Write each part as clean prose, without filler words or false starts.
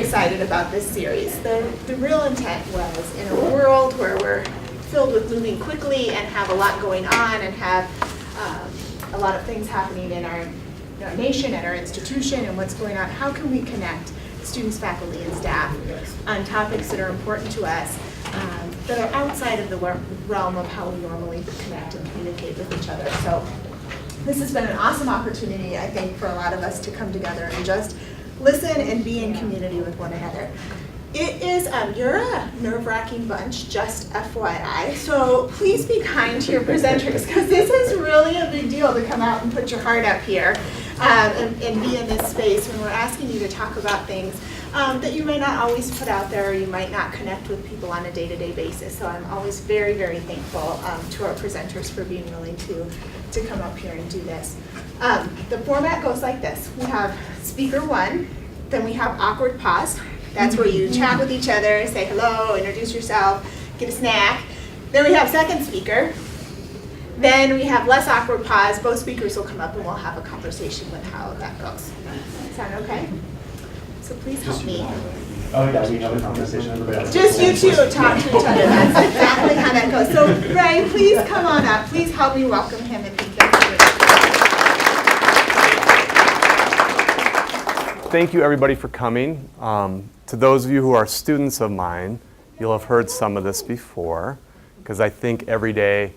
excited about this series. The real intent was, in a world where we're filled with moving quickly and have a lot going on and have a lot of things happening in our nation and our institution and what's going on, how can we connect students, faculty, and staff on topics that are important to us that are outside of the realm of how we normally connect and communicate with each other. So this has been an awesome opportunity, I think, for a lot of us to come together and just listen and be in community with one another. It is, you're a nerve-wracking bunch, just FYI, so please be kind to your presenters, because this is really a big deal to come out and put your heart up here and be in this space when we're asking you to talk about things that you may not always put out there, or you might not connect with people on a day-to-day basis. So I'm always very, very thankful to our presenters for being willing to come up here and do this. The format goes like this. We have speaker one, then we have awkward pause. That's where you chat with each other, say hello, introduce yourself, get a snack. Then we have second speaker. Then we have less awkward pause. Both speakers will come up and we'll have a conversation with how that goes. Sound okay? So please help me. Oh yeah, we have a conversation. Everybody else. Just you two talk to each other. That's exactly how that goes. So Ray, please come on up. Please help me welcome him if he does. Thank you everybody for coming. To those of you who are students of mine, you'll have heard some of this before, because I think every day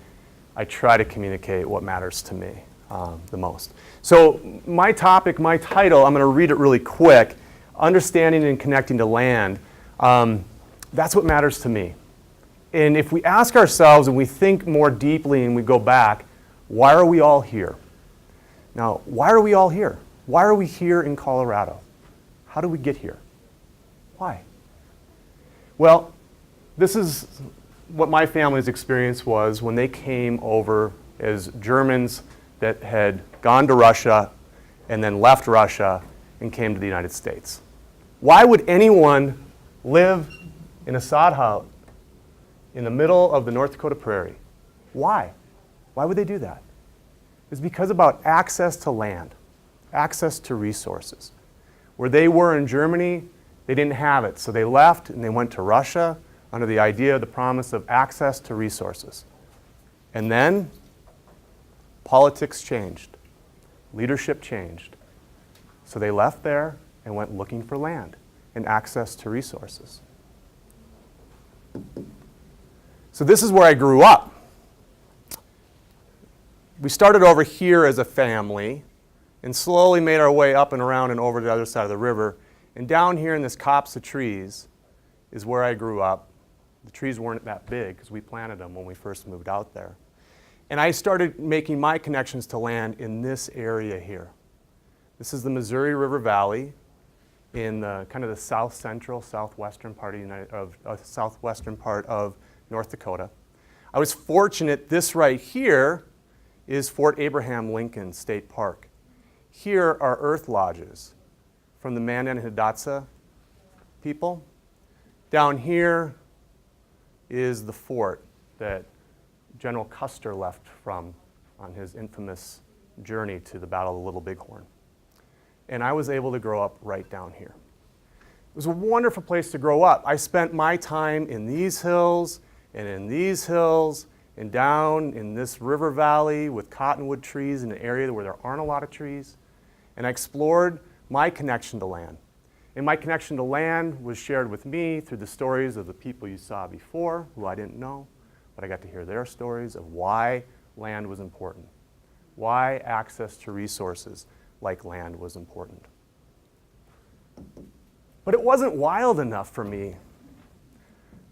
I try to communicate what matters to me the most. So my topic, my title, I'm going to read it really quick, Understanding and Connecting to Land. That's what matters to me. And if we ask ourselves and we think more deeply and we go back, why are we all here? Now, why are we all here? Why are we here in Colorado? How did we get here? Why? Well, this is what my family's experience was when they came over as Germans that had gone to Russia and then left Russia and came to the United States. Why would anyone live in a sod hut in the middle of the North Dakota prairie? Why? Why would they do that? It's because about access to land, access to resources. Where they were in Germany, they didn't have it, so they left and they went to Russia under the idea, the promise of access to resources. And then politics changed, leadership changed. So they left there and went looking for land and access to resources. So this is where I grew up. We started over here as a family and slowly made our way up and around and over to the other side of the river. And down here in this copse of trees is where I grew up. The trees weren't that big because we planted them when we first moved out there. And I started making my connections to land in this area here. This is the Missouri River Valley in the kind of the south central, southwestern part of North Dakota. I was fortunate, this right here is Fort Abraham Lincoln State Park. Here are earth lodges from the Mandan and Hidatsa people. Down here is the fort that General Custer left from on his infamous journey to the Battle of the Little Bighorn. And I was able to grow up right down here. It was a wonderful place to grow up. I spent my time in these hills and in these hills and down in this river valley with cottonwood trees in an area where there aren't a lot of trees. And I explored my connection to land. And my connection to land was shared with me through the stories of the people you saw before, who I didn't know, but I got to hear their stories of why land was important, why access to resources like land was important. But it wasn't wild enough for me.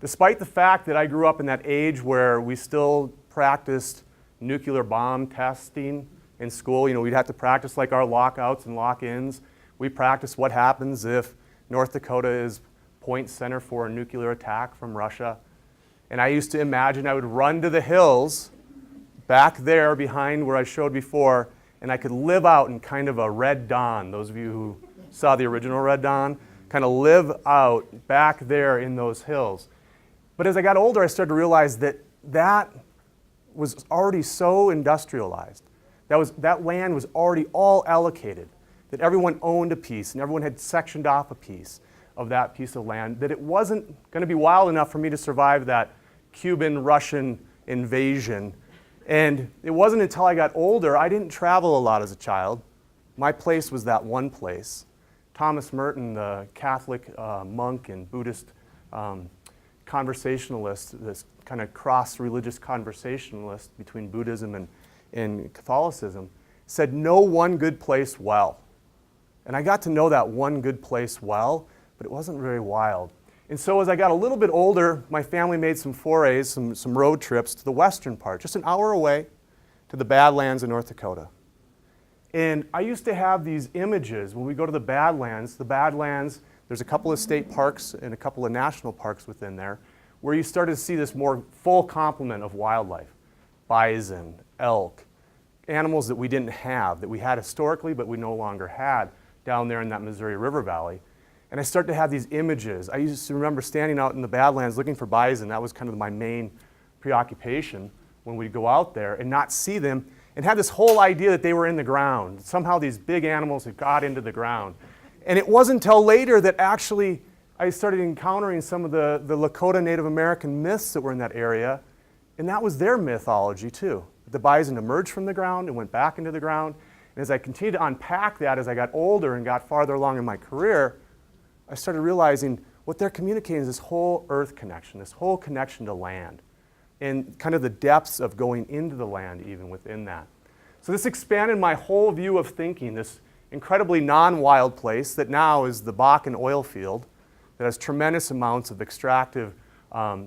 Despite the fact that I grew up in that age where we still practiced nuclear bomb testing in school, we'd have to practice like our lockouts and lock-ins. We practiced what happens if North Dakota is point center for a nuclear attack from Russia. And I used to imagine I would run to the hills back there behind where I showed before, and I could live out in kind of a Red Dawn. Those of you who saw the original Red Dawn, kind of live out back there in those hills. But as I got older, I started to realize that that was already so industrialized. That land was already all allocated, that everyone owned a piece and everyone had sectioned off a piece. of that piece of land that it wasn't going to be wild enough for me to survive that Cuban-Russian invasion. And it wasn't until I got older, I didn't travel a lot as a child. My place was that one place. Thomas Merton, the Catholic monk and Buddhist conversationalist, this kind of cross-religious conversationalist between Buddhism and Catholicism, said, know one good place well. And I got to know that one good place well, but it wasn't very wild. And so as I got a little bit older, my family made some forays, some road trips to the western part, just an hour away, to the Badlands in North Dakota. And I used to have these images when we go to the Badlands, there's a couple of state parks and a couple of national parks within there, where you started to see this more full complement of wildlife. Bison, elk, animals that we didn't have, that we had historically but we no longer had down there in that Missouri River Valley. And I started to have these images. I used to remember standing out in the Badlands looking for bison. That was kind of my main preoccupation when we'd go out there and not see them, and had this whole idea that they were in the ground. Somehow these big animals had got into the ground. And it wasn't until later that actually I started encountering some of the Lakota Native American myths that were in that area, and that was their mythology too. The bison emerged from the ground and went back into the ground. And as I continued to unpack that as I got older and got farther along in my career, I started realizing what they're communicating is this whole earth connection, this whole connection to land, and kind of the depths of going into the land even within that. So this expanded my whole view of thinking, this incredibly non-wild place that now is the Bakken oil field that has tremendous amounts of extractive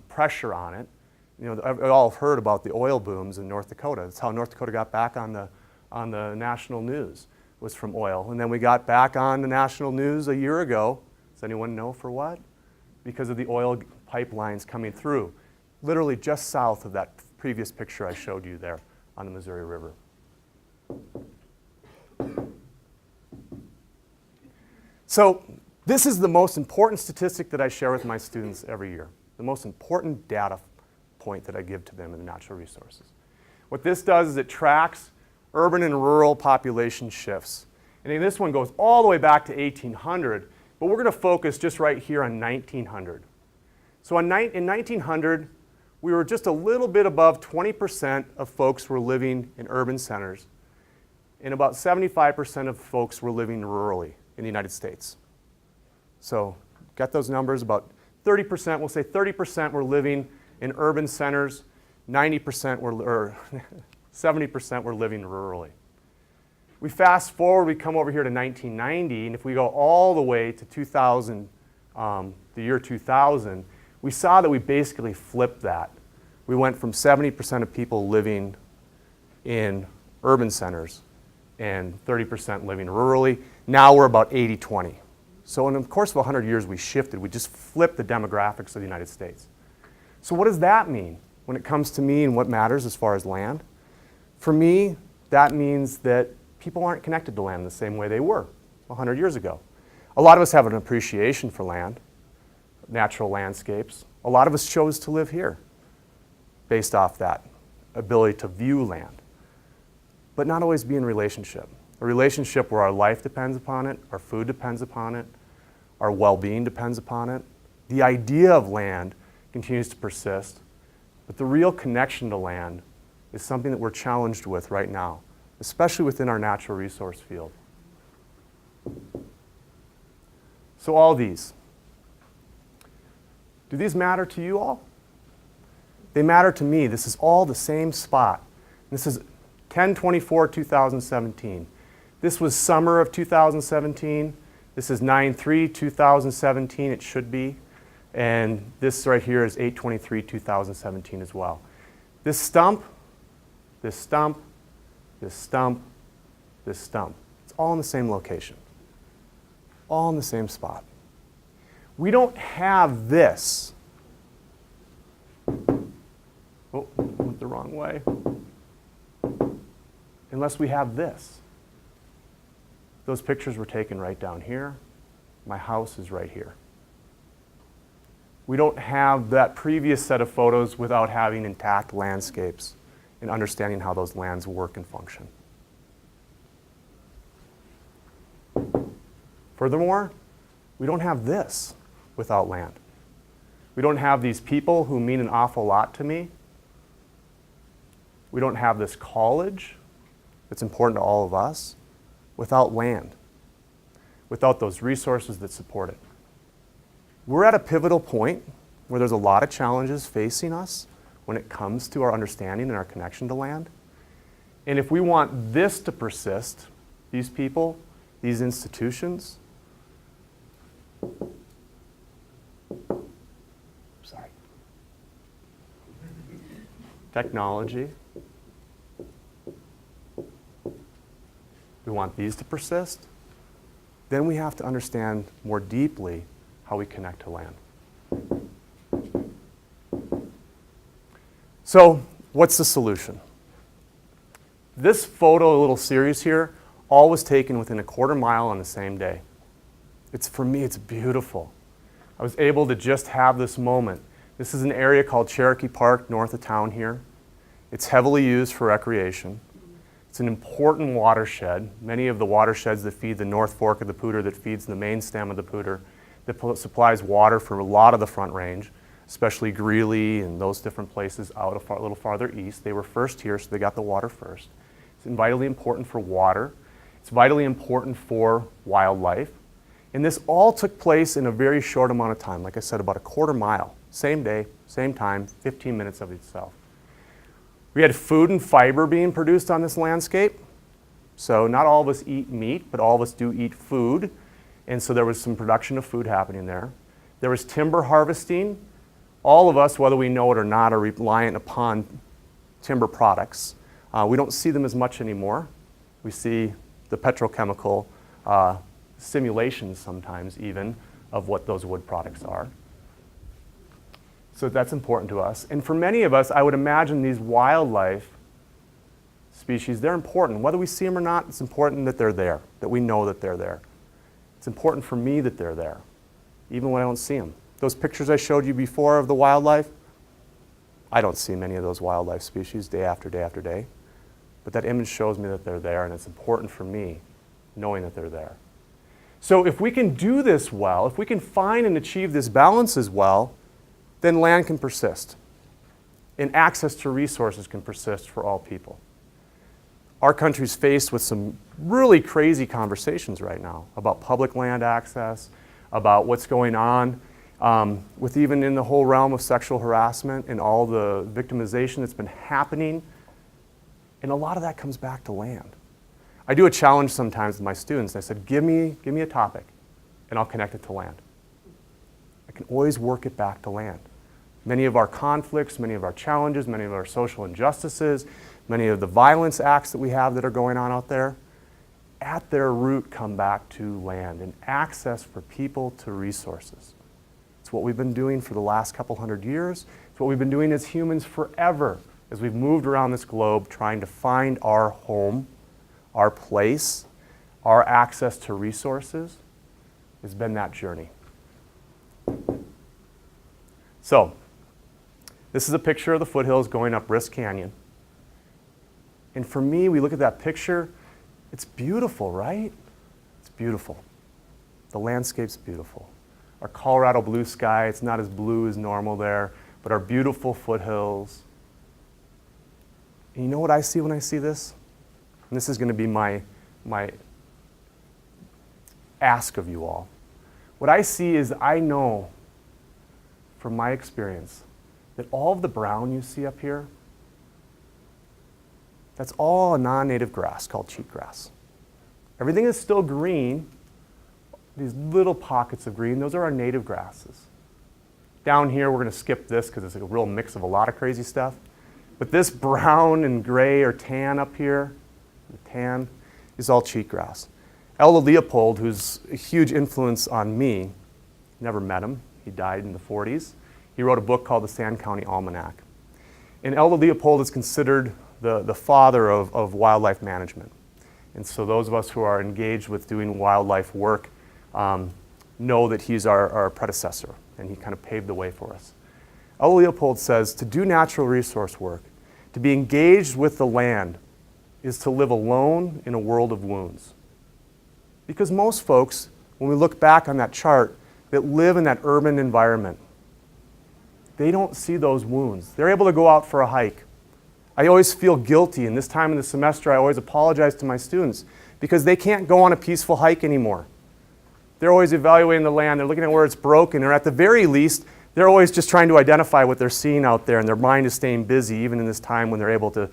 pressure on it. You know, I've all heard about the oil booms in North Dakota. That's how North Dakota got back on the national news, was from oil. And then we got back on the national news a year ago. Does anyone know for what? Because of the oil pipelines coming through, literally just south of that previous picture I showed you there on the Missouri River. So this is the most important statistic that I share with my students every year, the most important data point that I give to them in the natural resources. What this does is it tracks urban and rural population shifts. And this one goes all the way back to 1800, but we're going to focus just right here on 1900. So in 1900, we were just a little bit above 20% of folks were living in urban centers, and about 75% of folks were living rurally in the United States. So got those numbers, about 30%, we'll say 30% were living in urban centers, 90% were, or 70% were living rurally. We fast forward, we come over here to 1990, and if we go all the way to 2000, the year 2000, we saw that we basically flipped that. We went from 70% of people living in urban centers and 30% living rurally. Now we're about 80-20. So in the course of 100 years, we shifted. We just flipped the demographics of the United States. So what does that mean when it comes to me and what matters as far as land? For me, that means that people aren't connected to land the same way they were 100 years ago. A lot of us have an appreciation for land, natural landscapes. A lot of us chose to live here based off that ability to view land, but not always be in relationship. A relationship where our life depends upon it, our food depends upon it, our well-being depends upon it. The idea of land continues to persist, but the real connection to land is something that we're challenged with right now, especially within our natural resource field. So all these, do these matter to you all? They matter to me. This is all the same spot. This is 10/24/2017. This was summer of 2017. This is 9/3/2017, it should be. And this right here is 8/23/2017 as well. This stump, this stump, this stump, this stump. It's all in the same location. All in the same spot. We don't have this. Oh, went the wrong way. Unless we have this. Those pictures were taken right down here. My house is right here. We don't have that previous set of photos without having intact landscapes and understanding how those lands work and function. Furthermore, We don't have this without land. We don't have these people who mean an awful lot to me. We don't have this college that's important to all of us without land, without those resources that support it. We're at a pivotal point where there's a lot of challenges facing us when it comes to our understanding and our connection to land. And if we want this to persist, these people, these institutions, technology, we want these to persist, then we have to understand more deeply how we connect to land. So, what's the solution? This photo, little series here, all was taken within a quarter mile on the same day. For me, it's beautiful. I was able to just have this moment. This is an area called Cherokee Park, north of town here. It's heavily used for recreation. It's an important watershed. Many of the watersheds that feed the North Fork of the Poudre, that feeds the main stem of the Poudre, that supplies water for a lot of the Front Range, especially Greeley and those different places out a little farther east. They were first here, so they got the water first. It's vitally important for water. It's vitally important for wildlife. And this all took place in a very short amount of time. Like I said, about a quarter mile. Same day, same time, 15 minutes of itself. We had food and fiber being produced on this landscape. So not all of us eat meat, but all of us do eat food. And so there was some production of food happening there. There was timber harvesting. All of us, whether we know it or not, are reliant upon timber products. We don't see them as much anymore. We see the petrochemical simulations sometimes even of what those wood products are. So that's important to us. And for many of us, I would imagine these wildlife species, they're important. Whether we see them or not, it's important that they're there, that we know that they're there. It's important for me that they're there, even when I don't see them. Those pictures I showed you before of the wildlife, I don't see many of those wildlife species day after day after day. But that image shows me that they're there, and it's important for me knowing that they're there. So if we can do this well, if we can find and achieve this balance as well, then land can persist. And access to resources can persist for all people. Our country's faced with some really crazy conversations right now about public land access, about what's going on with even in the whole realm of sexual harassment and all the victimization that's been happening. And a lot of that comes back to land. I do a challenge sometimes with my students. I said, give me a topic, and I'll connect it to land. I can always work it back to land. Many of our conflicts, many of our challenges, many of our social injustices, many of the violence acts that we have that are going on out there, at their root come back to land and access for people to resources. It's what we've been doing for the last couple hundred years. It's what we've been doing as humans forever as we've moved around this globe trying to find our home, our place, our access to resources. Has been that journey. So, this is a picture of the foothills going up Risk Canyon. And for me, we look at that picture, it's beautiful, right? It's beautiful. The landscape's beautiful. Our Colorado blue sky, it's not as blue as normal there, but our beautiful foothills. And you know what I see when I see this? And this is going to be my ask of you all. What I see is I know from my experience that all of the brown you see up here, that's all a non-native grass called cheatgrass. Everything is still green. These little pockets of green, those are our native grasses. Down here, we're going to skip this because it's a real mix of a lot of crazy stuff. But this brown and gray or tan up here, the tan, is all cheatgrass. Aldo Leopold, who's a huge influence on me, never met him. He died in the 40s. He wrote a book called The Sand County Almanac. And Aldo Leopold is considered the father of wildlife management. And so those of us who are engaged with doing wildlife work know that he's our predecessor, and he kind of paved the way for us. Aldo Leopold says, to do natural resource work, to be engaged with the land, is to live alone in a world of wounds. Because most folks when we look back on that chart, that live in that urban environment. They don't see those wounds. They're able to go out for a hike. I always feel guilty, and this time in the semester I always apologize to my students because they can't go on a peaceful hike anymore. They're always evaluating the land, they're looking at where it's broken, or at the very least, they're always just trying to identify what they're seeing out there, and their mind is staying busy even in this time when they're able to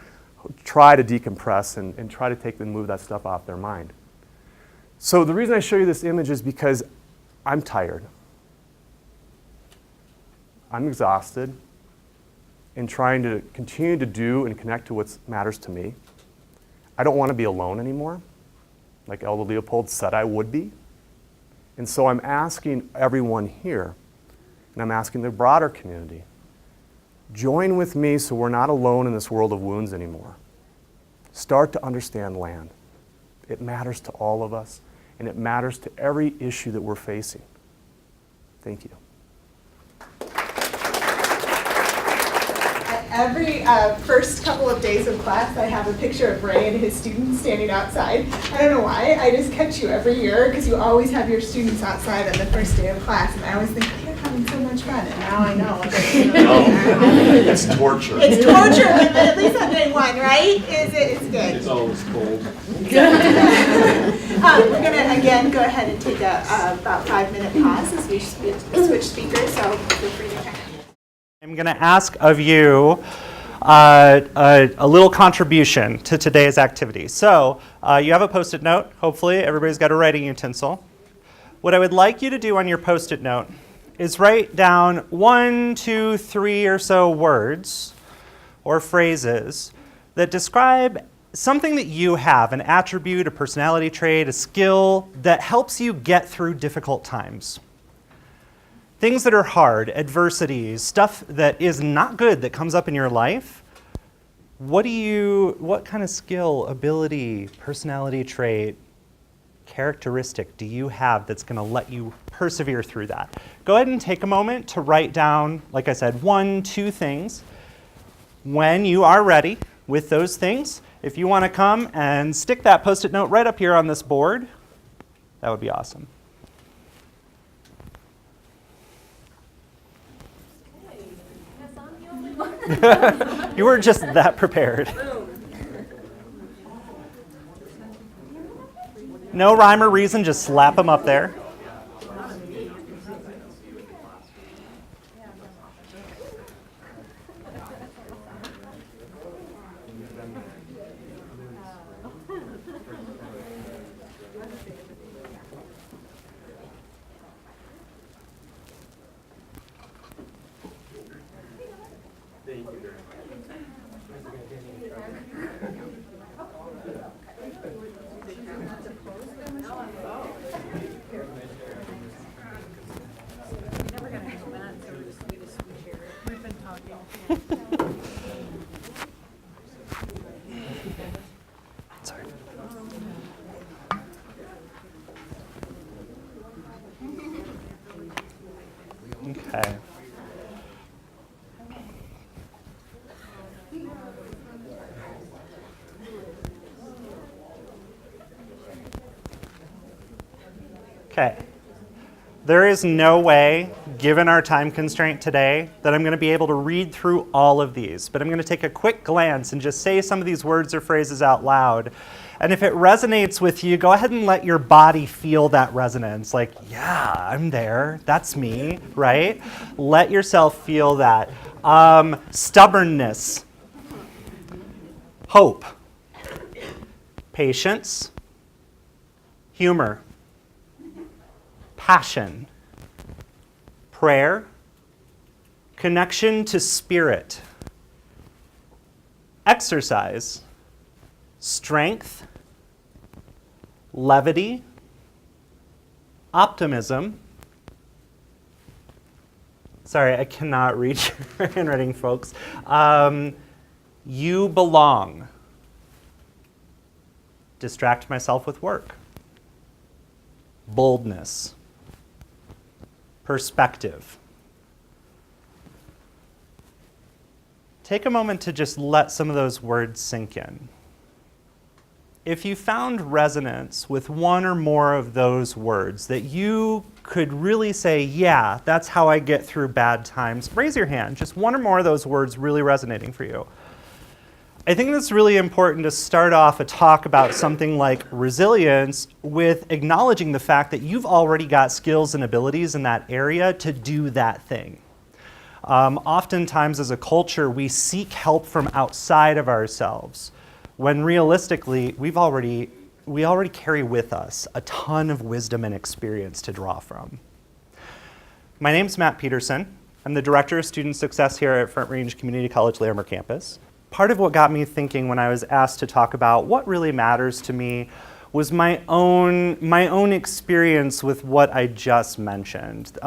try to decompress and try to take and move that stuff off their mind. So the reason I show you this image is because I'm tired. I'm exhausted in trying to continue to do and connect to what matters to me. I don't want to be alone anymore, like Aldo Leopold said I would be. And so I'm asking everyone here, and I'm asking the broader community, join with me so we're not alone in this world of wounds anymore. Start to understand land. It matters to all of us, and it matters to every issue that we're facing. Thank you. Every first couple of days of class, I have a picture of Ray and his students standing outside. I don't know why, I just catch you every year because you always have your students outside on the first day of class, and I always think, they're having so much fun, and now I know. It's torture. It's torture, but at least on day one, right? It's good. It's always cold. We're going to, again, go ahead and take a about 5-minute pause as we switch speakers, so feel free to kind of. I'm going to ask of you a little contribution to today's activity. So you have a Post-it note. Hopefully everybody's got a writing utensil. What I would like you to do on your Post-it note is write down 1, 2, 3 or so words or phrases that describe something that you have, an attribute, a personality trait, a skill that helps you get through difficult times. Things that are hard, adversities, stuff that is not good that comes up in your life. What kind of skill, ability, personality trait, characteristic do you have that's going to let you persevere through that? Go ahead and take a moment to write down, like I said, 1, 2 things. When you are ready with those things, if you want to come and stick that Post-it note right up here on this board, that would be awesome. You were just that prepared. No rhyme or reason, just slap them up there. Sorry. Okay. Okay. There is no way, given our time constraint today, that I'm going to be able to read through all of these. But I'm going to take a quick glance and just say some of these words or phrases out loud. And if it resonates with you, go ahead and let your body feel that resonance. Like, yeah, I'm there. That's me, right? Let yourself feel that. Stubbornness. Hope. Patience. Humor. Passion, prayer, connection to spirit, exercise, strength, levity, optimism. Sorry, I cannot read your handwriting, folks. You belong. Distract myself with work. Boldness. Perspective. Take a moment to just let some of those words sink in. if you found resonance with one or more of those words that you could really say, yeah, that's how I get through bad times, raise your hand. Just one or more of those words really resonating for you. I think it's really important to start off a talk about something like resilience with acknowledging the fact that you've already got skills and abilities in that area to do that thing. Oftentimes as a culture, we seek help from outside of ourselves, when realistically, we already carry with us a ton of wisdom and experience to draw from. My name's Matt Peterson. I'm the Director of Student Success here at Front Range Community College Larimer campus. Part of what got me thinking when I was asked to talk about what really matters to me was my own experience with what I just mentioned.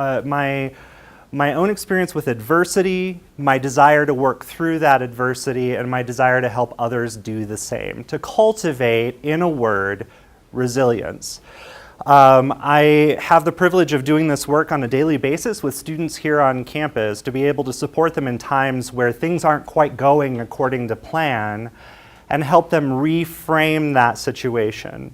My own experience with adversity, my desire to work through that adversity, and my desire to help others do the same, to cultivate, in a word, resilience. I have the privilege of doing this work on a daily basis with students here on campus to be able to support them in times where things aren't quite going according to plan and help them reframe that situation.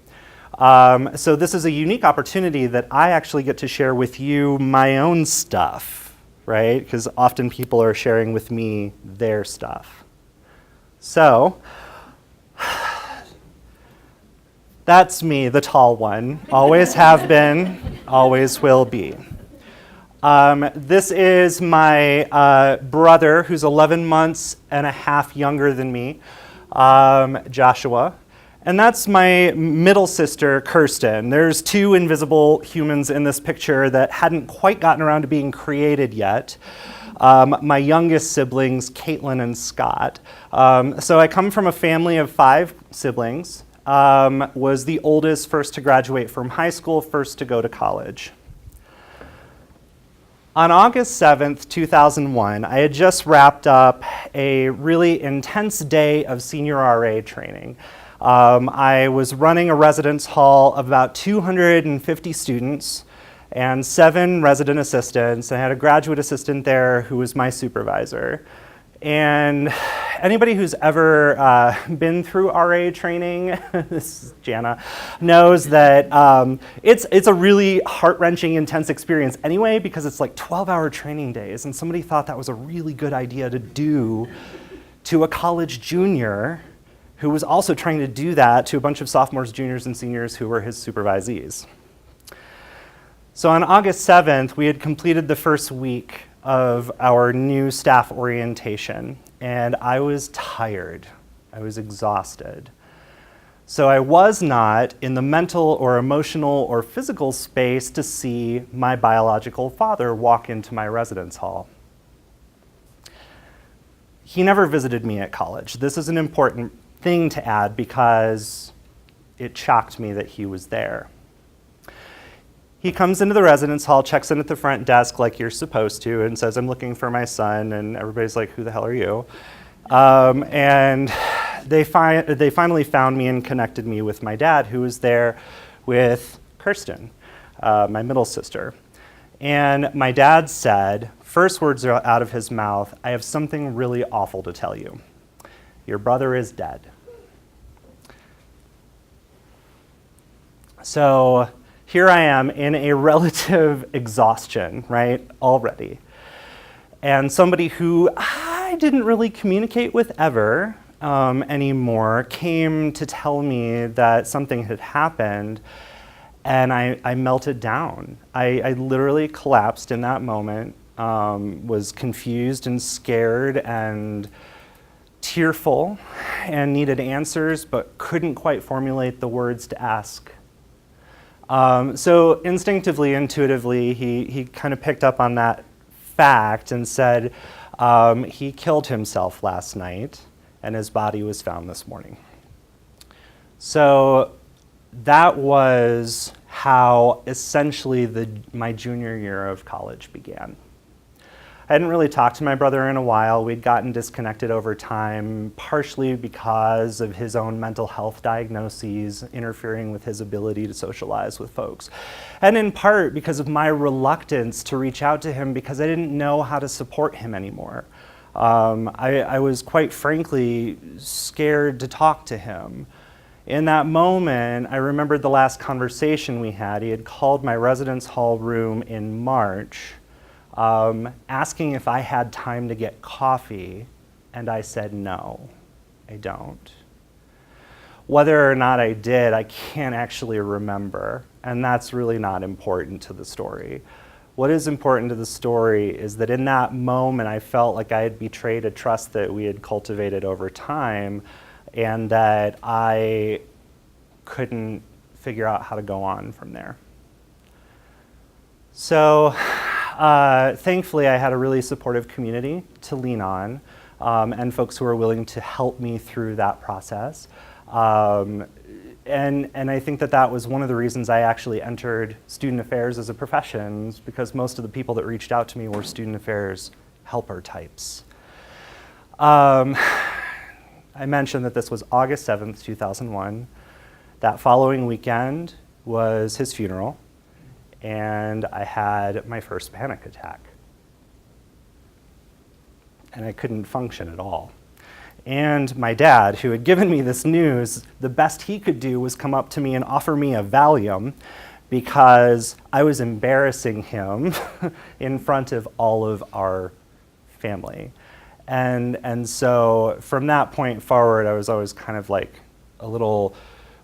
So this is a unique opportunity that I actually get to share with you my own stuff, right? Because often people are sharing with me their stuff. So, that's me, the tall one. Always have been, always will be. This is my brother, who's 11 months and a half younger than me, Joshua. And that's my middle sister, Kirsten. There's two invisible humans in this picture that hadn't quite gotten around to being created yet. My youngest siblings, Caitlin and Scott. So I come from a family of 5 siblings. Was the oldest, first to graduate from high school, first to go to college. On August 7th, 2001, I had just wrapped up a really intense day of senior RA training. I was running a residence hall of about 250 students and 7 resident assistants. I had a graduate assistant there who was my supervisor. And anybody who's ever been through RA training, this is Jana, knows that it's a really heart-wrenching, intense experience anyway, because it's like 12-hour training days, and somebody thought that was a really good idea to do to a college junior who was also trying to do that to a bunch of sophomores, juniors, and seniors who were his supervisees. So on August 7th, we had completed the first week of our new staff orientation, and I was tired. I was exhausted. So I was not in the mental or emotional or physical space to see my biological father walk into my residence hall. He never visited me at college. This is an important thing to add because it shocked me that he was there. He comes into the residence hall, checks in at the front desk like you're supposed to, and says, "I'm looking for my son," and everybody's like, "Who the hell are you?" And they finally found me and connected me with my dad, who was there with Kirsten, my middle sister. And my dad said, first words out of his mouth, "I have something really awful to tell you. Your brother is dead." So here I am in a relative exhaustion, right, already. And somebody who I didn't really communicate with ever anymore came to tell me that something had happened, and I melted down. I literally collapsed in that moment, was confused and scared and tearful and needed answers, but couldn't quite formulate the words to ask. So instinctively, intuitively, he kind of picked up on that fact and said, he killed himself last night and his body was found this morning. So that was how essentially my junior year of college began. I hadn't really talked to my brother in a while. We'd gotten disconnected over time, partially because of his own mental health diagnoses interfering with his ability to socialize with folks. And in part because of my reluctance to reach out to him because I didn't know how to support him anymore. I was quite frankly scared to talk to him. In that moment, I remembered the last conversation we had. He had called my residence hall room in March, asking if I had time to get coffee, and I said no, I don't. Whether or not I did, I can't actually remember, and that's really not important to the story. What is important to the story is that in that moment, I felt like I had betrayed a trust that we had cultivated over time, and that I couldn't figure out how to go on from there. So thankfully, I had a really supportive community to lean on, and folks who were willing to help me through that process. And I think that that was one of the reasons I actually entered student affairs as a profession, because most of the people that reached out to me were student affairs helper types. I mentioned that this was August 7th, 2001. That following weekend was his funeral, and I had my first panic attack. And I couldn't function at all. And my dad, who had given me this news, the best he could do was come up to me and offer me a Valium because I was embarrassing him in front of all of our family. And so from that point forward, I was always kind of like a little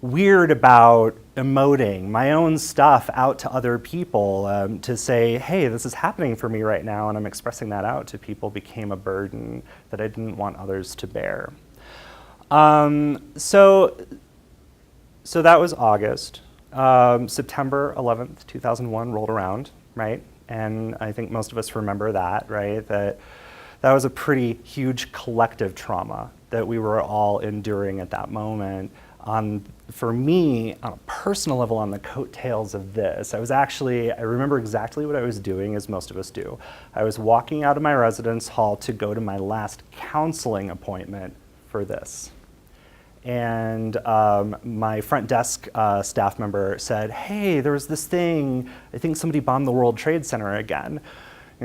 weird about emoting my own stuff out to other people. To say, hey, this is happening for me right now, and I'm expressing that out to people became a burden that I didn't want others to bear. So that was August. September 11th, 2001 rolled around, right? And I think most of us remember that, right? That was a pretty huge collective trauma that we were all enduring at that moment. For me, on a personal level, on the coattails of this, I remember exactly what I was doing, as most of us do. I was walking out of my residence hall to go to my last counseling appointment for this. And my front desk staff member said, hey, there was this thing, I think somebody bombed the World Trade Center again.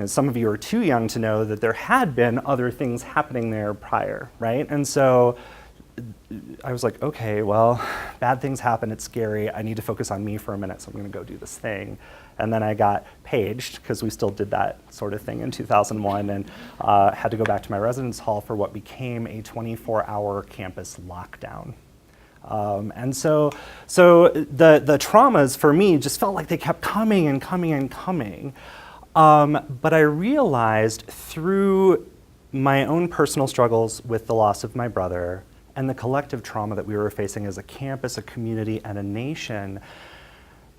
Some of you are too young to know that there had been other things happening there prior, right? And so I was like, okay, well, bad things happen, it's scary, I need to focus on me for a minute, so I'm gonna go do this thing. And then I got paged, because we still did that sort of thing in 2001, and had to go back to my residence hall for what became a 24-hour campus lockdown. And so the traumas for me just felt like they kept coming and coming and coming. But I realized through my own personal struggles with the loss of my brother and the collective trauma that we were facing as a campus, a community, and a nation,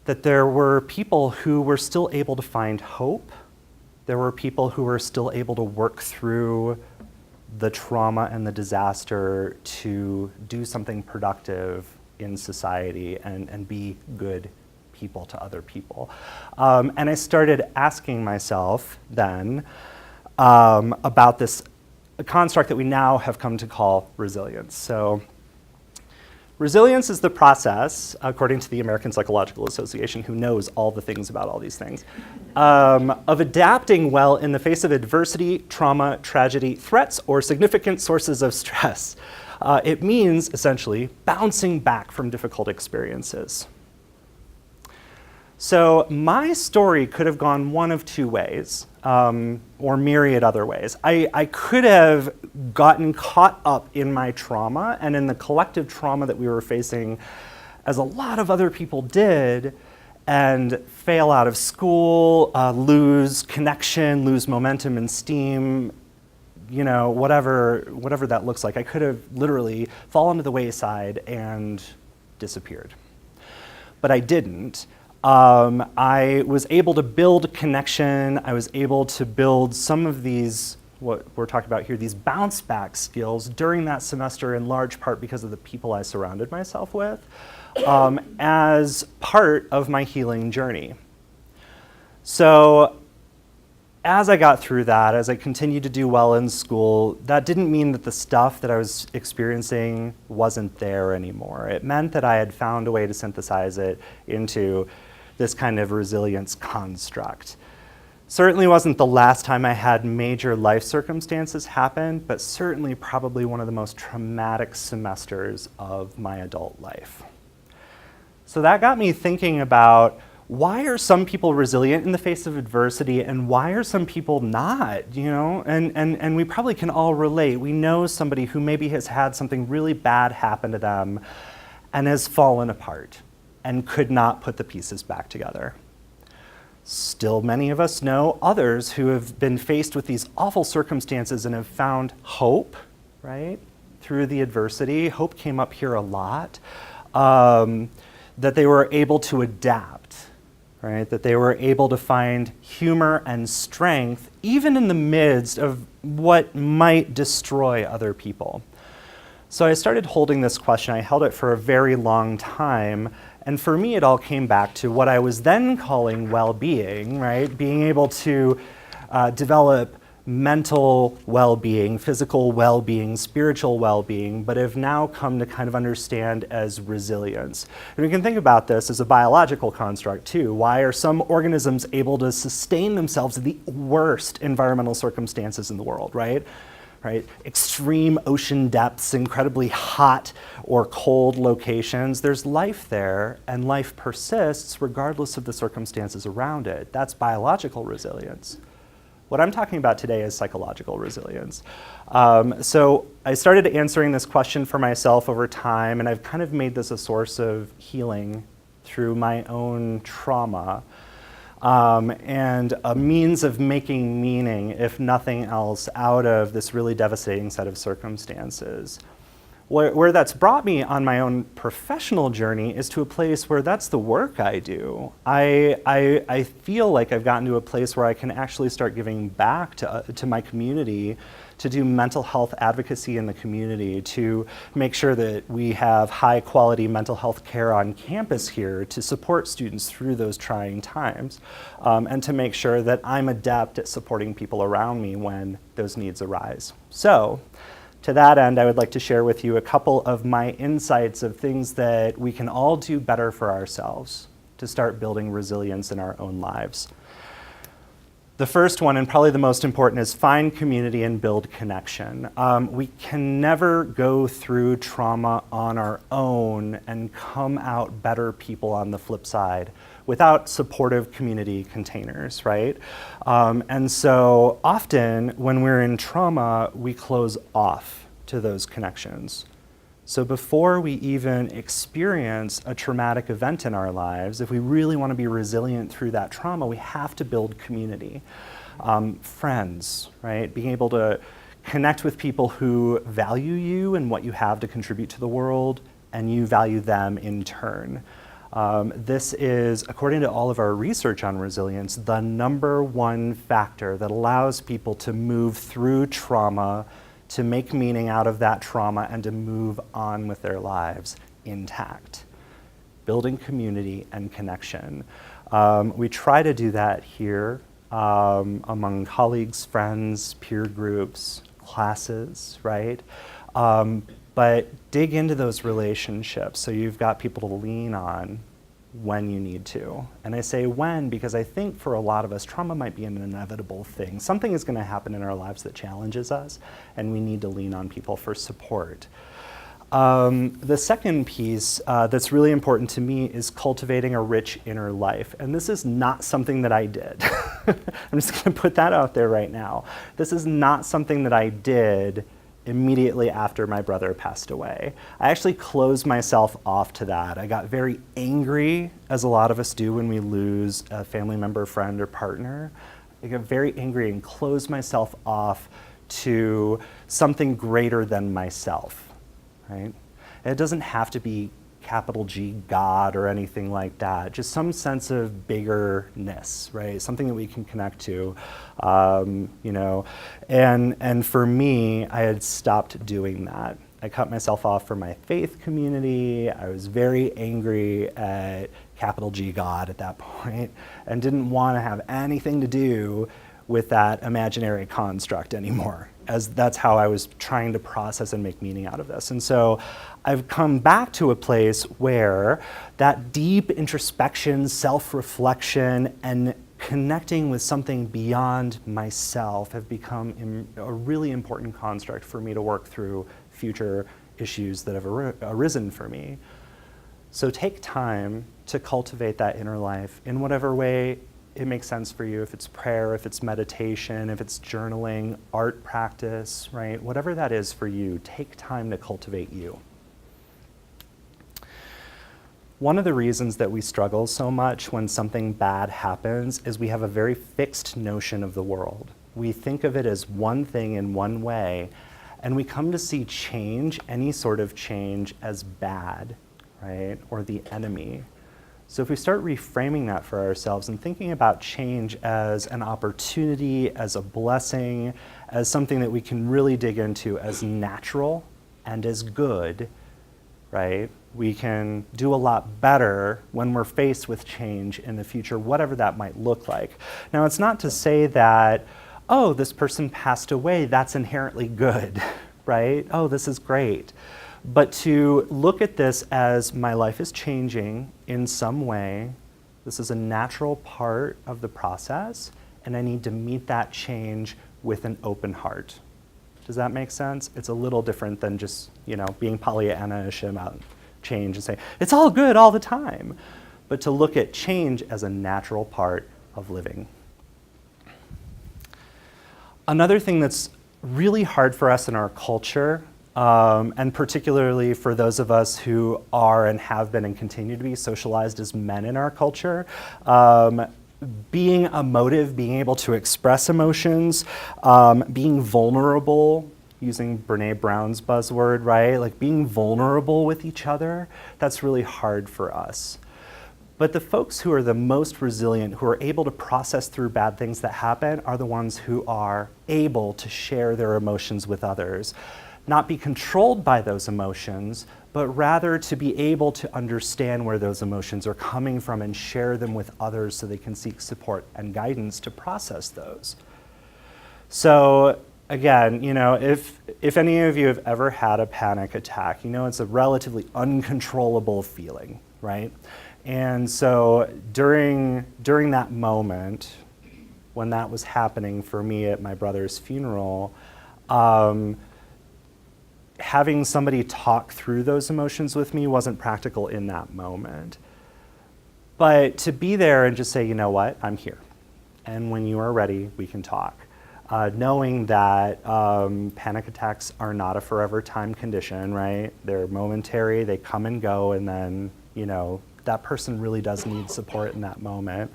that there were people who were still able to find hope. There were people who were still able to work through the trauma and the disaster to do something productive in society and be good people to other people. And I started asking myself then about this construct that we now have come to call resilience. So resilience is the process, according to the American Psychological Association, who knows all the things about all these things, of adapting well in the face of adversity, trauma, tragedy, threats, or significant sources of stress. It means, essentially, bouncing back from difficult experiences. So my story could have gone one of two ways, or myriad other ways. I could have gotten caught up in my trauma and in the collective trauma that we were facing, as a lot of other people did, and fail out of school, lose connection, lose momentum and steam, whatever that looks like. I could have literally fallen to the wayside and disappeared. But I didn't. I was able to build connection. I was able to build some of these, what we're talking about here, these bounce back skills during that semester, in large part because of the people I surrounded myself with, as part of my healing journey. So as I got through that, as I continued to do well in school, that didn't mean that the stuff that I was experiencing wasn't there anymore. It meant that I had found a way to synthesize it into this kind of resilience construct. Certainly wasn't the last time I had major life circumstances happen, but certainly probably one of the most traumatic semesters of my adult life. So that got me thinking about, why are some people resilient in the face of adversity and why are some people not, you know? And we probably can all relate. We know somebody who maybe has had something really bad happen to them and has fallen apart and could not put the pieces back together. Still, many of us know others who have been faced with these awful circumstances and have found hope, right, through the adversity. Hope came up here a lot. That they were able to adapt, right? That they were able to find humor and strength even in the midst of what might destroy other people. So I started holding this question. I held it for a very long time. And for me, it all came back to what I was then calling well-being, right? Being able to develop mental well-being, physical well-being, spiritual well-being, but have now come to kind of understand as resilience. And we can think about this as a biological construct too. Why are some organisms able to sustain themselves in the worst environmental circumstances in the world, right? Right? Extreme ocean depths, incredibly hot or cold locations. There's life there, and life persists regardless of the circumstances around it. That's biological resilience. What I'm talking about today is psychological resilience. So I started answering this question for myself over time, and I've kind of made this a source of healing through my own trauma. And a means of making meaning, if nothing else, out of this really devastating set of circumstances. Where that's brought me on my own professional journey is to a place where that's the work I do. I feel like I've gotten to a place where I can actually start giving back to my community, to do mental health advocacy in the community, to make sure that we have high quality mental health care on campus here to support students through those trying times, and to make sure that I'm adept at supporting people around me when those needs arise. So, to that end, I would like to share with you a couple of my insights of things that we can all do better for ourselves to start building resilience in our own lives. The first one, and probably the most important, is find community and build connection. We can never go through trauma on our own and come out better people on the flip side without supportive community containers, right? And so often when we're in trauma, we close off to those connections. So before we even experience a traumatic event in our lives, if we really want to be resilient through that trauma, we have to build community. Friends, right? Being able to connect with people who value you and what you have to contribute to the world, and you value them in turn. This is, according to all of our research on resilience, the number one factor that allows people to move through trauma, to make meaning out of that trauma, and to move on with their lives intact. Building community and connection. We try to do that here among colleagues, friends, peer groups, classes, right? But dig into those relationships so you've got people to lean on when you need to. And I say when because I think for a lot of us, trauma might be an inevitable thing. Something is going to happen in our lives that challenges us, and we need to lean on people for support. The second piece that's really important to me is cultivating a rich inner life. And this is not something that I did. I'm just going to put that out there right now. This is not something that I did immediately after my brother passed away. I actually closed myself off to that. I got very angry, as a lot of us do when we lose a family member, friend, or partner. I got very angry and closed myself off to something greater than myself, right? And it doesn't have to be capital G God or anything like that, just some sense of biggerness, right? Something that we can connect to, you know. And for me, I had stopped doing that. I cut myself off from my faith community. I was very angry at capital G God at that point and didn't want to have anything to do with that imaginary construct anymore, as that's how I was trying to process and make meaning out of this. And so I've come back to a place where that deep introspection, self-reflection, and connecting with something beyond myself have become a really important construct for me to work through future issues that have arisen for me. So take time to cultivate that inner life in whatever way it makes sense for you, if it's prayer, if it's meditation, if it's journaling, art practice, right? Whatever that is for you, take time to cultivate you. One of the reasons that we struggle so much when something bad happens is we have a very fixed notion of the world. We think of it as one thing in one way, and we come to see change, any sort of change, as bad, right? Or the enemy. So if we start reframing that for ourselves and thinking about change as an opportunity, as a blessing, as something that we can really dig into as natural and as good, right? We can do a lot better when we're faced with change in the future, whatever that might look like. Now, it's not to say that, oh, this person passed away, that's inherently good, right? Oh, this is great. But to look at this as my life is changing in some way, this is a natural part of the process, and I need to meet that change with an open heart. Does that make sense? It's a little different than just, being Pollyanna-ish about change and say, it's all good all the time. But to look at change as a natural part of living. Another thing that's really hard for us in our culture, and particularly for those of us who are and have been and continue to be socialized as men in our culture, being emotive, being able to express emotions, being vulnerable, using Brene Brown's buzzword, right? Like being vulnerable with each other, that's really hard for us. But the folks who are the most resilient, who are able to process through bad things that happen, are the ones who are able to share their emotions with others. Not be controlled by those emotions, but rather to be able to understand where those emotions are coming from and share them with others so they can seek support and guidance to process those. So again, if any of you have ever had a panic attack, it's a relatively uncontrollable feeling, right? And so during that moment, when that was happening for me at my brother's funeral, having somebody talk through those emotions with me wasn't practical in that moment. But to be there and just say, you know what, I'm here. And when you are ready, we can talk. Knowing that panic attacks are not a forever time condition, right? They're momentary, they come and go, and then, that person really does need support in that moment.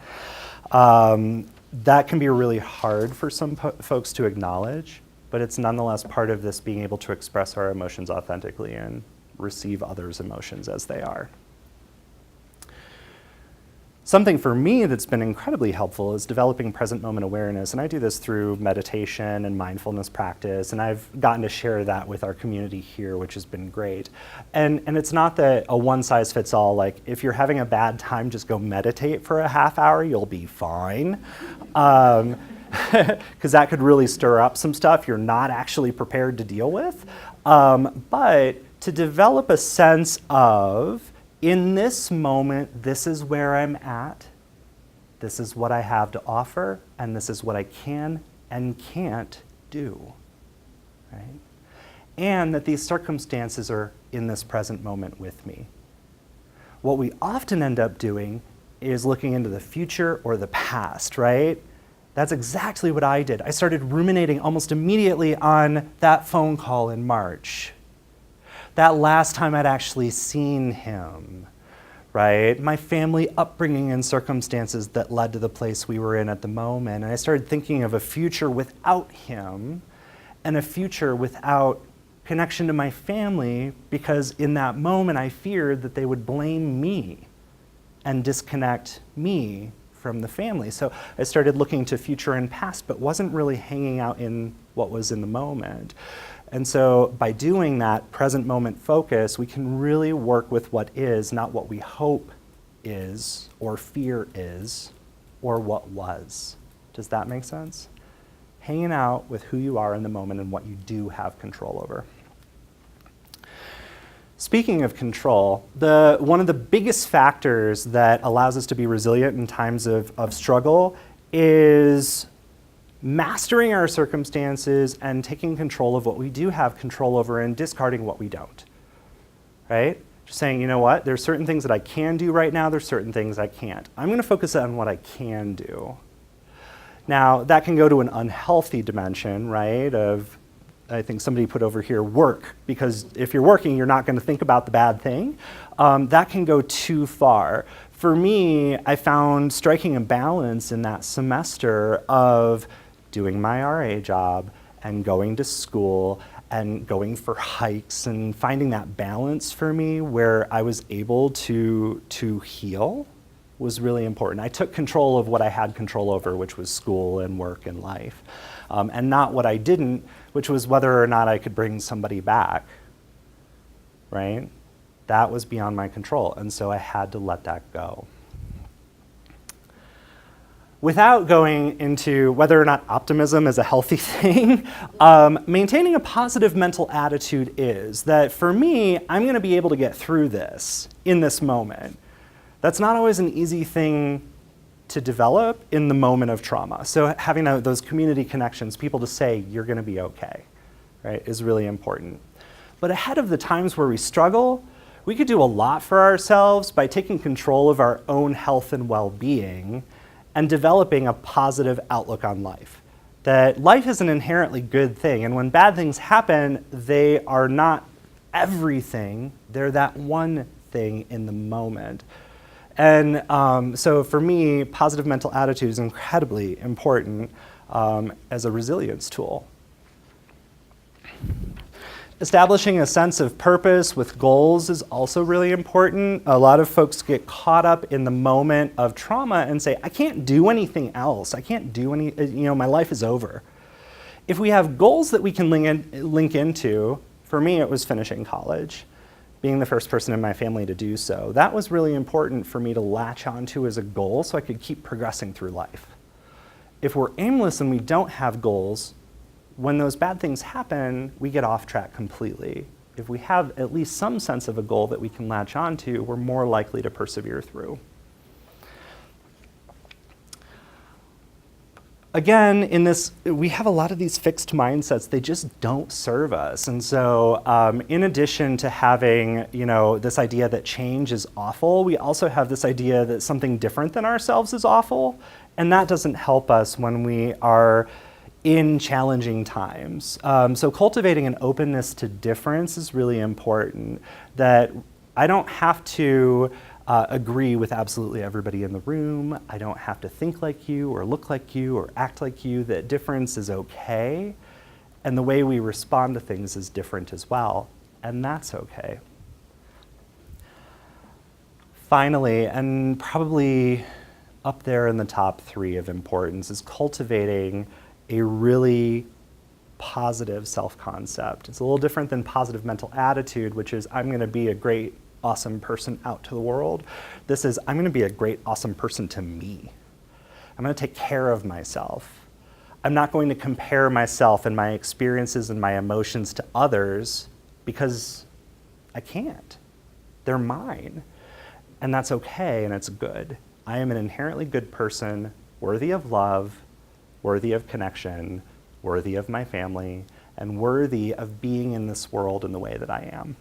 That can be really hard for some folks to acknowledge, but it's nonetheless part of this being able to express our emotions authentically and receive others' emotions as they are. Something for me that's been incredibly helpful is developing present moment awareness, and I do this through meditation and mindfulness practice, and I've gotten to share that with our community here, which has been great. And it's not that a one-size-fits-all, like if you're having a bad time, just go meditate for a half hour, you'll be fine. Because that could really stir up some stuff you're not actually prepared to deal with. But to develop a sense of, in this moment, this is where I'm at, this is what I have to offer, and this is what I can and can't do, right? And that these circumstances are in this present moment with me. What we often end up doing is looking into the future or the past, right? That's exactly what I did. I started ruminating almost immediately on that phone call in March. That last time I'd actually seen him, right? My family upbringing and circumstances that led to the place we were in at the moment. And I started thinking of a future without him and a future without connection to my family, because in that moment I feared that they would blame me and disconnect me from the family. So I started looking to future and past, but wasn't really hanging out in what was in the moment. And so by doing that present moment focus, we can really work with what is, not what we hope is, or fear is, or what was. Does that make sense? Hanging out with who you are in the moment and what you do have control over. Speaking of control, one of the biggest factors that allows us to be resilient in times of struggle is mastering our circumstances and taking control of what we do have control over and discarding what we don't, right? Just saying, you know what, there's certain things that I can do right now, there's certain things I can't. I'm going to focus on what I can do. Now, that can go to an unhealthy dimension, right, of, I think somebody put over here, work, because if you're working, you're not going to think about the bad thing. That can go too far. For me, I found striking a balance in that semester of doing my RA job and going to school and going for hikes and finding that balance for me where I was able to heal was really important. I took control of what I had control over, which was school and work and life, and not what I didn't, which was whether or not I could bring somebody back, right? That was beyond my control, and so I had to let that go. Without going into whether or not optimism is a healthy thing, maintaining a positive mental attitude is that for me, I'm going to be able to get through this in this moment. That's not always an easy thing to develop in the moment of trauma. So having those community connections, people to say, you're going to be okay, right, is really important. But ahead of the times where we struggle, we could do a lot for ourselves by taking control of our own health and well-being and developing a positive outlook on life. That life is an inherently good thing, and when bad things happen, they are not everything, they're that one thing in the moment. And so for me, positive mental attitude is incredibly important as a resilience tool. Establishing a sense of purpose with goals is also really important. A lot of folks get caught up in the moment of trauma and say, I can't do anything else. I can't do any, my life is over. If we have goals that we can link into, for me it was finishing college, being the first person in my family to do so. That was really important for me to latch onto as a goal so I could keep progressing through life. If we're aimless and we don't have goals, when those bad things happen, we get off track completely. If we have at least some sense of a goal that we can latch onto, we're more likely to persevere through. Again, in this, we have a lot of these fixed mindsets. They just don't serve us. And so in addition to having, this idea that change is awful, we also have this idea that something different than ourselves is awful. And that doesn't help us when we are in challenging times. So cultivating an openness to difference is really important, that I don't have to agree with absolutely everybody in the room. I don't have to think like you or look like you or act like you, that difference is okay. And the way we respond to things is different as well. And that's okay. Finally, and probably up there in the top 3 of importance, is cultivating a really positive self-concept. It's a little different than positive mental attitude, which is I'm going to be a great, awesome person out to the world. This is I'm going to be a great, awesome person to me. I'm going to take care of myself. I'm not going to compare myself and my experiences and my emotions to others because I can't. They're mine. And that's okay and it's good. I am an inherently good person, worthy of love, worthy of connection, worthy of my family, and worthy of being in this world in the way that I am.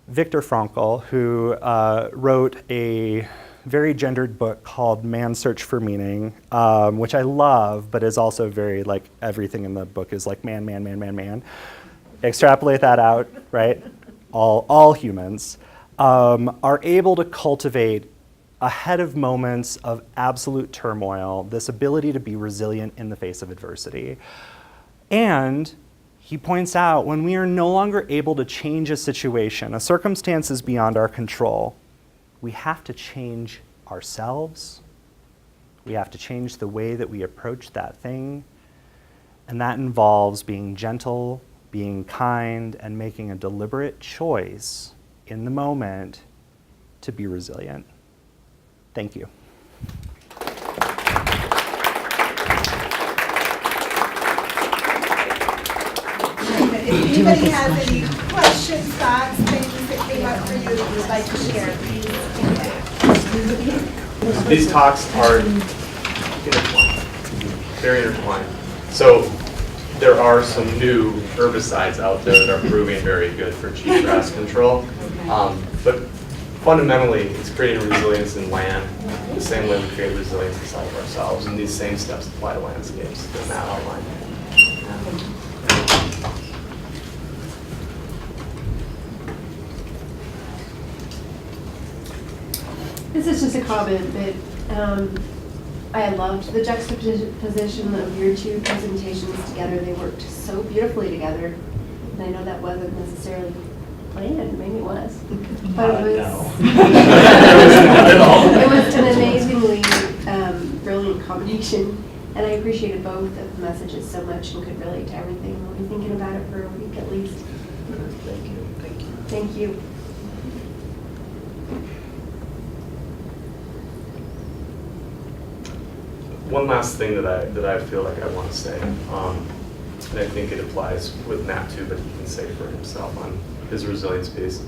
Viktor Frankl, who wrote a very gendered book called Man's Search for Meaning, which I love, but is also very everything in the book is man, man, man, man, man. Extrapolate that out, right? All humans are able to cultivate ahead of moments of absolute turmoil, this ability to be resilient in the face of adversity. And he points out when we are no longer able to change a situation, a circumstance is beyond our control, we have to change ourselves. We have to change the way that we approach that thing. And that involves being gentle, being kind, and making a deliberate choice in the moment to be resilient. Thank you. If anybody has any questions, thoughts, things that came up for you that you'd like to share, please. These talks are intertwined, very intertwined. So there are some new herbicides out there that are proving very good for cheatgrass control. But fundamentally, it's creating resilience in land the same way we create resilience inside of ourselves. And these same steps apply to landscapes that Matt outlined. This is just a comment that I loved the juxtaposition of your two presentations together. They worked so beautifully together. And I know that wasn't necessarily planned, maybe it was. But it was, it was an amazingly brilliant combination. And I appreciated both of the messages so much and could relate to everything. We'll be thinking about it for a week at least. Thank you. Thank you. Thank you. One last thing that I feel like I want to say, and I think it applies with Matt too, but he can say for himself on his resilience piece.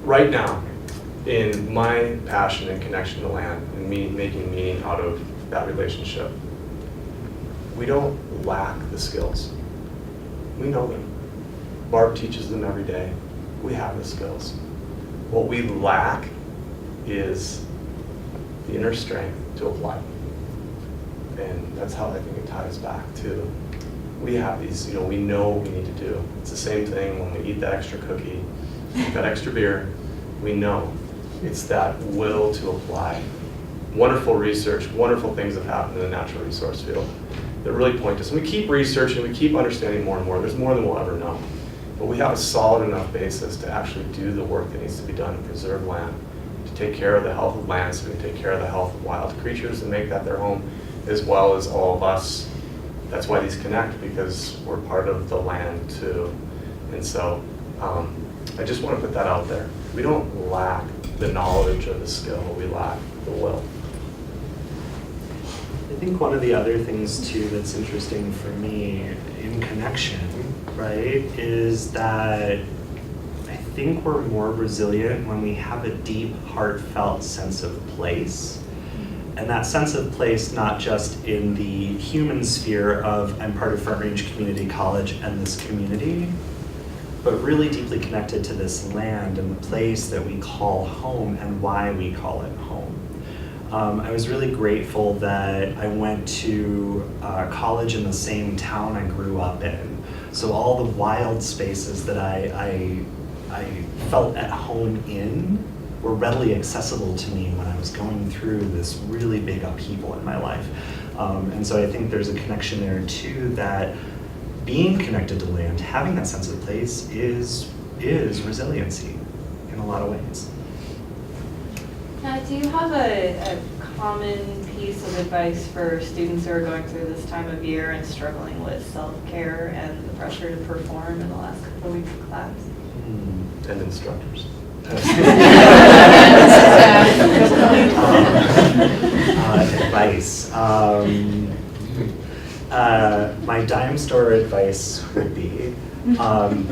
Right now, in my passion and connection to land and me making meaning out of that relationship, we don't lack the skills. We know them. Barb teaches them every day. We have the skills. What we lack is the inner strength to apply. And that's how I think it ties back to, we have these, we know what we need to do. It's the same thing when we eat that extra cookie, that extra beer, we know. It's that will to apply. Wonderful research, wonderful things have happened in the natural resource field that really point to us. And we keep researching, we keep understanding more and more. There's more than we'll ever know. But we have a solid enough basis to actually do the work that needs to be done to preserve land, to take care of the health of land so we can take care of the health of wild creatures and make that their home, as well as all of us. That's why these connect, because we're part of the land too. And so I just want to put that out there. We don't lack the knowledge or the skill, we lack the will. I think one of the other things too that's interesting for me in connection, right, is that I think we're more resilient when we have a deep, heartfelt sense of place. And that sense of place, not just in the human sphere of I'm part of Front Range Community College and this community, but really deeply connected to this land and the place that we call home and why we call it home. I was really grateful that I went to college in the same town I grew up in. So all the wild spaces that I felt at home in were readily accessible to me when I was going through this really big upheaval in my life. And so I think there's a connection there too, that being connected to land, having that sense of place is resiliency in a lot of ways. Do you have a common piece of advice for students who are going through this time of year and struggling with self-care and the pressure to perform in the last couple of weeks of class? And instructors. Advice. My dime store advice would be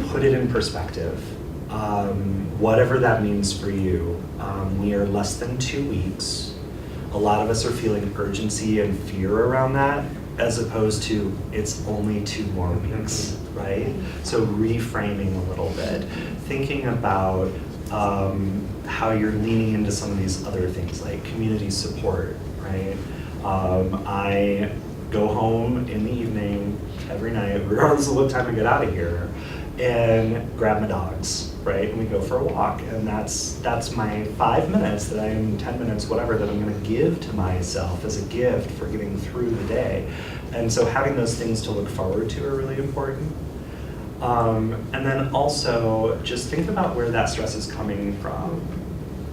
put it in perspective. Whatever that means for you. We are less than 2 weeks. A lot of us are feeling urgency and fear around that, as opposed to it's only 2 more weeks, right? So reframing a little bit, thinking about how you're leaning into some of these other things like community support, right? I go home in the evening every night, regardless of what time I get out of here, and grab my dogs, right? And we go for a walk, and that's my 5 minutes that 10 minutes, whatever, that I'm gonna give to myself as a gift for getting through the day. And so having those things to look forward to are really important. And then also just think about where that stress is coming from.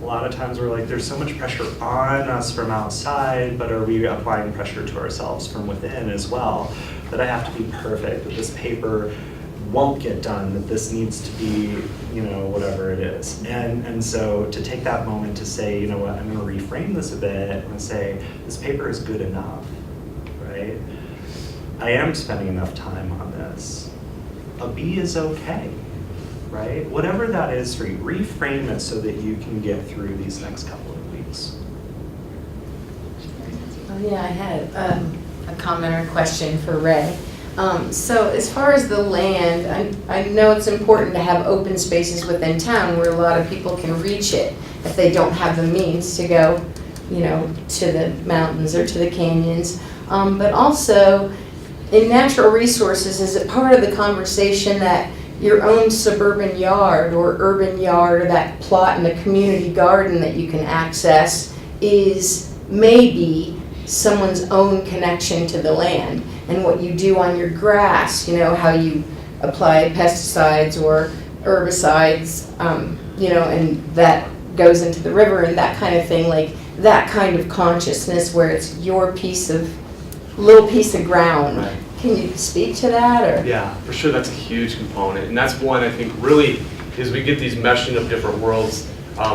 A lot of times we're like, there's so much pressure on us from outside, but are we applying pressure to ourselves from within as well? That I have to be perfect, that this paper won't get done, that this needs to be, whatever it is. And so to take that moment to say, you know what, I'm gonna reframe this a bit and say, this paper is good enough, right? I am spending enough time on this. A B is okay, right? Whatever that is for you, reframe it so that you can get through these next couple of weeks. Yeah, I had a comment or question for Ray. So as far as the land, I know it's important to have open spaces within town where a lot of people can reach it if they don't have the means to go, you know, to the mountains or to the canyons. But also, in natural resources, is it part of the conversation that your own suburban yard or urban yard or that plot in the community garden that you can access is maybe someone's own connection to the land, and what you do on your grass, you know, how you apply pesticides or herbicides, you know, and that goes into the river and that kind of thing, like that kind of consciousness where it's your little piece of ground. Right. Can you speak to that? Or? Yeah, for sure, that's a huge component, and that's one I think really is we get these meshing of different worlds.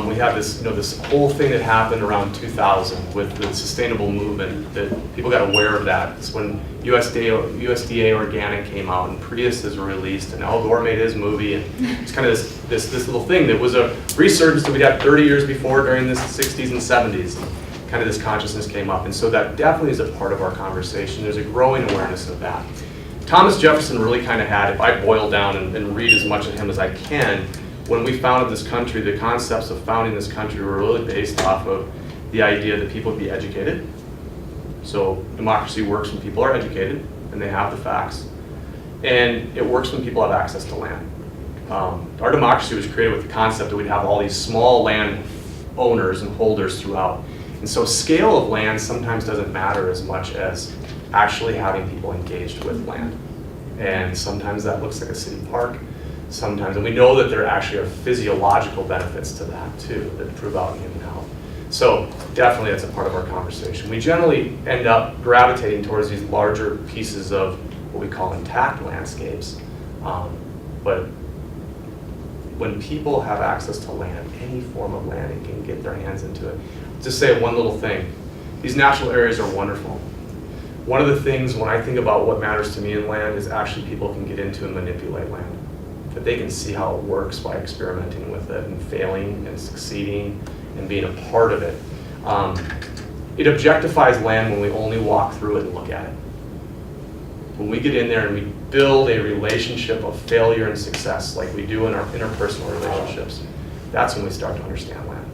We have this, you know, this whole thing that happened around 2000 with the sustainable movement that people got aware of that. It's when USDA Organic came out and Priuses were released and Al Gore made his movie, and it's kind of this little thing that was a resurgence that we'd had 30 years before during the 60s and 70s. Kind of this consciousness came up, and so that definitely is a part of our conversation. There's a growing awareness of that. Thomas Jefferson really kind of had, if I boil down and read as much of him as I can, when we founded this country, the concepts of founding this country were really based off of the idea that people would be educated. So democracy works when people are educated and they have the facts, and it works when people have access to land. Our democracy was created with the concept that we'd have all these small land owners and holders throughout. And so scale of land sometimes doesn't matter as much as actually having people engaged with land. And sometimes that looks like a city park, sometimes, and we know that there actually are physiological benefits to that too, that prove out in human health. So definitely that's a part of our conversation. We generally end up gravitating towards these larger pieces of what we call intact landscapes. But when people have access to land, any form of land, and can get their hands into it. Just say one little thing. These natural areas are wonderful. One of the things when I think about what matters to me in land is actually people can get into and manipulate land. That they can see how it works by experimenting with it and failing and succeeding and being a part of it. It objectifies land when we only walk through it and look at it. When we get in there and we build a relationship of failure and success like we do in our interpersonal relationships, that's when we start to understand land.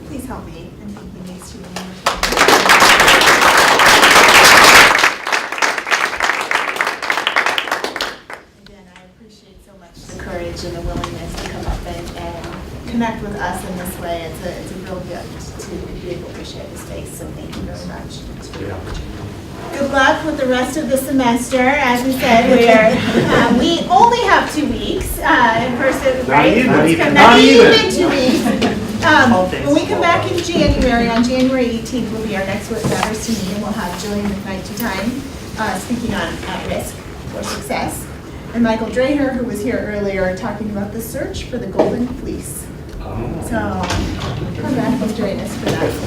Please help me. I'm thinking these two. Again, I appreciate so much the courage and the willingness to come up and connect with us in this way. It's a real gift to be able to share the space, so thank you very much. Good luck with the rest of the semester. As we said, we only have 2 weeks in person, right? Not even 2 weeks. When we come back in January, on January 18th will be our next Matters to Me, and we'll have Jillian McKnight speaking on At Risk for Success, and Michael Dreher, who was here earlier, talking about the search for the golden fleece. So come back and join us for that.